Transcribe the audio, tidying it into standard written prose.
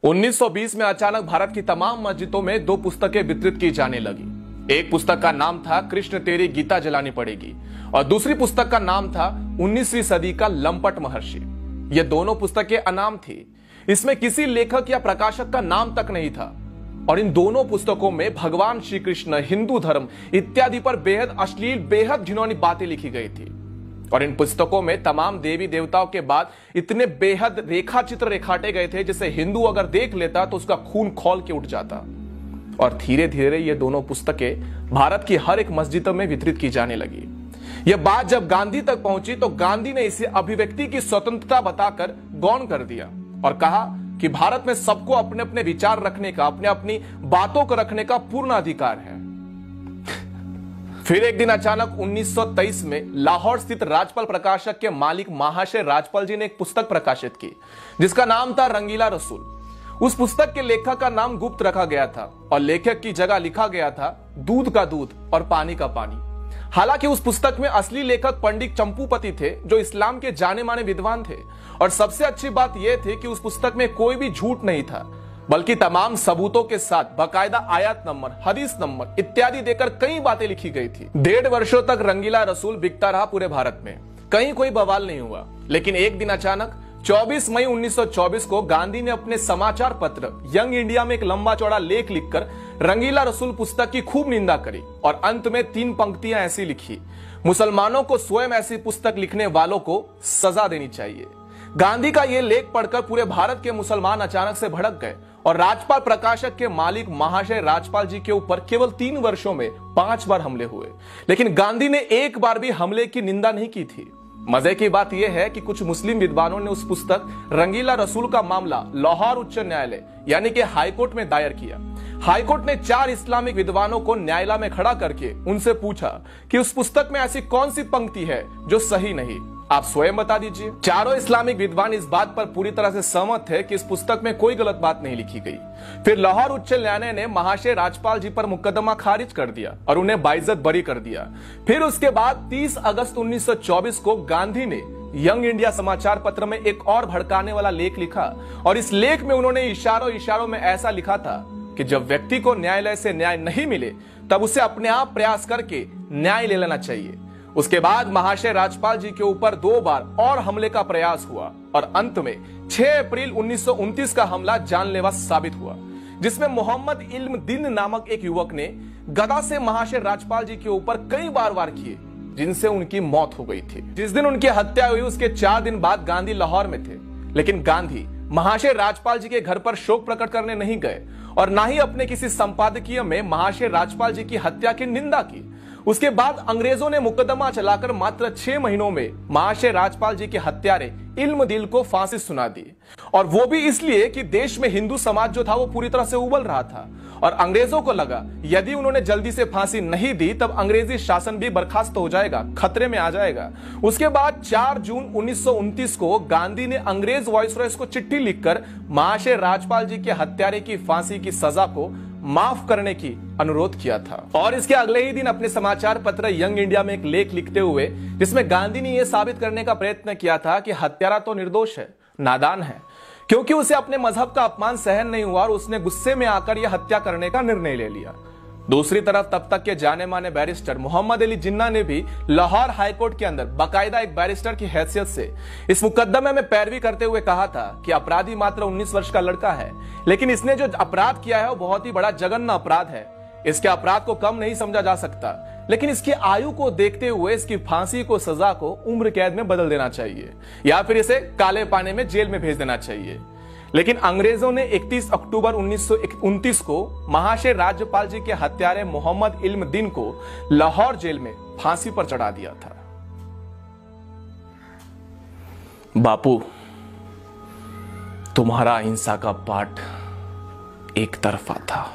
1920 में अचानक भारत की तमाम मस्जिदों में दो पुस्तकें वितरित की जाने लगी। एक पुस्तक का नाम था कृष्ण तेरी गीता जलानी पड़ेगी और दूसरी पुस्तक का नाम था 19वीं सदी का लंपट महर्षि। ये दोनों पुस्तकें अनाम थी, इसमें किसी लेखक या प्रकाशक का नाम तक नहीं था और इन दोनों पुस्तकों में भगवान श्री कृष्ण, हिंदू धर्म इत्यादि पर बेहद अश्लील, बेहद घिनौनी बातें लिखी गई थी। और इन पुस्तकों में तमाम देवी देवताओं के बाद इतने बेहद रेखा चित्र रेखाटे गए थे जिसे हिंदू अगर देख लेता तो उसका खून खौल के उठ जाता। और धीरे धीरे ये दोनों पुस्तकें भारत की हर एक मस्जिदों में वितरित की जाने लगी। यह बात जब गांधी तक पहुंची तो गांधी ने इसे अभिव्यक्ति की स्वतंत्रता बताकर गौण कर दिया और कहा कि भारत में सबको अपने अपने विचार रखने का, अपने अपनी बातों को रखने का पूर्ण अधिकार है। फिर एक दिन अचानक 1923 में लाहौर स्थित राजपाल प्रकाशक के मालिक महाशय राजपाल जी ने एक पुस्तक प्रकाशित की जिसका नाम था रंगीला रसूल। उस पुस्तक के लेखक का नाम गुप्त रखा गया था और लेखक की जगह लिखा गया था दूध का दूध और पानी का पानी। हालांकि उस पुस्तक में असली लेखक पंडित चंपूपति थे जो इस्लाम के जाने माने विद्वान थे और सबसे अच्छी बात यह थी कि उस पुस्तक में कोई भी झूठ नहीं था बल्कि तमाम सबूतों के साथ बकायदा आयत नंबर, हदीस नंबर इत्यादि देकर कई बातें लिखी गई थी। 1.5 वर्षों तक रंगीला रसूल बिकता रहा पूरे भारत में, कहीं कोई बवाल नहीं हुआ। लेकिन एक दिन अचानक 24 मई 1924 को गांधी ने अपने समाचार पत्र यंग इंडिया में एक लंबा चौड़ा लेख लिखकर रंगीला रसूल पुस्तक की खूब निंदा करी और अंत में 3 पंक्तियां ऐसी लिखी: मुसलमानों को स्वयं ऐसी पुस्तक लिखने वालों को सजा देनी चाहिए। गांधी का यह लेख पढ़कर पूरे भारत के मुसलमान अचानक से भड़क गए और राजपाल प्रकाशक के मालिक महाशय राजपाल जी के ऊपर केवल 3 वर्षों में 5 बार हमले हुए। लेकिन गांधी ने एक बार भी हमले की निंदा नहीं की थी। मजे की बात यह है कि कुछ मुस्लिम विद्वानों ने उस पुस्तक रंगीला रसूल का मामला लाहौर उच्च न्यायालय यानी कि हाईकोर्ट में दायर किया। हाईकोर्ट ने 4 इस्लामिक विद्वानों को न्यायालय में खड़ा करके उनसे पूछा कि उस पुस्तक में ऐसी कौन सी पंक्ति है जो सही नहीं, आप स्वयं बता दीजिए। चारों इस्लामिक विद्वान इस बात पर पूरी तरह से सहमत थे कि इस पुस्तक में कोई गलत बात नहीं लिखी गई। फिर लाहौर उच्च न्यायालय ने महाशय राजपाल जी पर मुकदमा खारिज कर दिया और उन्हें बाइज्जत बरी कर दिया। फिर उसके बाद 30 अगस्त 1924 को गांधी ने यंग इंडिया समाचार पत्र में एक और भड़काने वाला लेख लिखा और इस लेख में उन्होंने इशारों में ऐसा लिखा था कि जब व्यक्ति को न्यायालय से न्याय नहीं मिले तब उसे अपने आप प्रयास करके न्याय ले लेना चाहिए। उसके बाद महाशय राजपाल जी के ऊपर 2 बार और हमले का प्रयास हुआ और अंत में 6 अप्रैल 1929 का हमला जानलेवा साबित हुआ जिसमें मोहम्मद इल्म दीन नामक एक युवक ने गदा से महाशय राजपाल जी के ऊपर कई बार वार किए जिनसे उनकी मौत हो गई थी। जिस दिन उनकी हत्या हुई उसके 4 दिन बाद गांधी लाहौर में थे, लेकिन गांधी महाशय राजपाल जी के घर पर शोक प्रकट करने नहीं गए और ना ही अपने किसी संपादकीय में महाशय राजपाल जी की हत्या की निंदा की। उसके बाद अंग्रेजों ने मुकदमा चलाकर मात्र 6 महीनों में महाशय राजपाल जी के हत्यारे इल्म दिल को फांसी सुना दी और वो भी इसलिए कि देश में हिंदू समाज जो था वो पूरी तरह से उबल रहा था और अंग्रेजों को लगा यदि उन्होंने जल्दी से फांसी नहीं दी तब अंग्रेजी शासन भी बर्खास्त हो जाएगा, खतरे में आ जाएगा। उसके बाद 4 जून 1929 को गांधी ने अंग्रेज वायसरॉय को चिट्ठी लिखकर महाशय राजपाल जी के हत्यारे की फांसी की सजा को माफ करने की अनुरोध किया था और इसके अगले ही दिन अपने समाचार पत्र यंग इंडिया में एक लेख लिखते हुए जिसमें गांधी ने यह साबित करने का प्रयत्न किया था कि हत्यारा तो निर्दोष है, नादान है, क्योंकि उसे अपने मजहब का अपमान सहन नहीं हुआ और उसने गुस्से में आकर यह हत्या करने का निर्णय ले लिया। दूसरी तरफ तब तक के जाने माने बैरिस्टर मोहम्मद अली जिन्ना ने भी लाहौर हाईकोर्ट के अंदर बाकायदा एक बैरिस्टर की हैसियत से इस मुकदमे में पैरवी करते हुए कहा था कि अपराधी मात्र 19 वर्ष का लड़का है, लेकिन इसने जो अपराध किया है वो बहुत ही बड़ा जघन्य अपराध है। इसके अपराध को कम नहीं समझा जा सकता, लेकिन इसकी आयु को देखते हुए इसकी फांसी को सजा को उम्र कैद में बदल देना चाहिए या फिर इसे काले पानी में जेल में भेज देना चाहिए। लेकिन अंग्रेजों ने 31 अक्टूबर 1929 को महाशय राज्यपाल जी के हत्यारे मोहम्मद इल्म दीन को लाहौर जेल में फांसी पर चढ़ा दिया था। बापू, तुम्हारा अहिंसा का पाठ एक तरफा था।